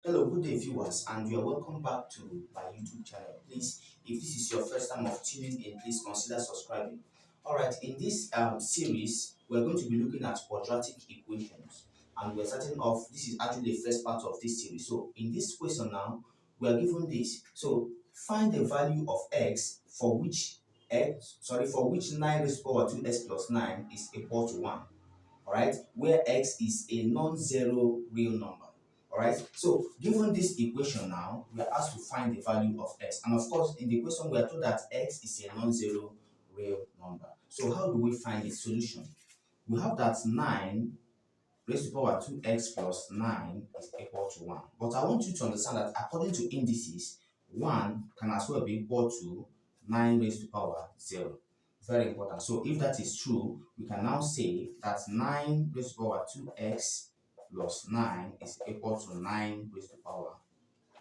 Hello, good day viewers, and you are welcome back to my YouTube channel. Please, if this is your first time of tuning in, please consider subscribing. Alright, in this series, we're going to be looking at quadratic equations, and we're starting off, this is actually the first part of this series. So, in this question now, we are given this. So, find the value of x for which 9 raised to the power 2x plus 9 is equal to 1. Alright, where x is a non-zero real number. Alright, so given this equation now, we are asked to find the value of x. And of course, in the question, we are told that x is a non-zero real number. So how do we find its solution? We have that 9 raised to the power 2x plus 9 is equal to 1. But I want you to understand that according to indices, 1 can as well be equal to 9 raised to the power 0. Very important. So if that is true, we can now say that 9 raised to the power 2x plus 9 is equal to 9 raised to the power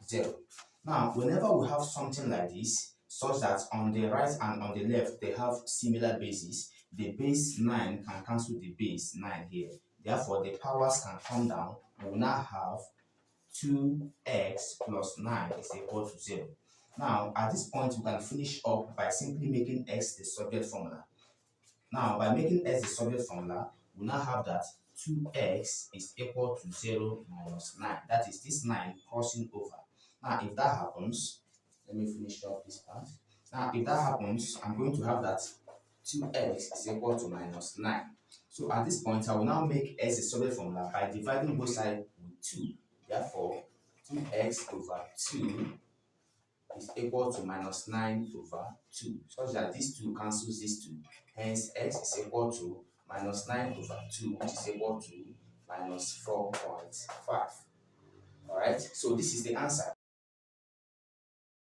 0. Now, whenever we have something like this, such that on the right and on the left they have similar bases, the base 9 can cancel the base 9 here. Therefore, the powers can come down. We will now have 2x plus 9 is equal to 0. Now, at this point, we can finish up by simply making x the subject formula. Now, by making x the subject formula, we now have that 2x is equal to 0 minus 9. That is this 9 crossing over. Now, if that happens, let me finish up this part. Now, if that happens, I'm going to have that 2x is equal to minus 9. So at this point, I will now make x the subject formula by dividing both sides with 2. Therefore, 2x over 2 is equal to minus 9 over 2, such that these 2 cancels these 2. Hence, x is equal to minus 9 over 2, which is equal to minus 4.5. Alright, so this is the answer.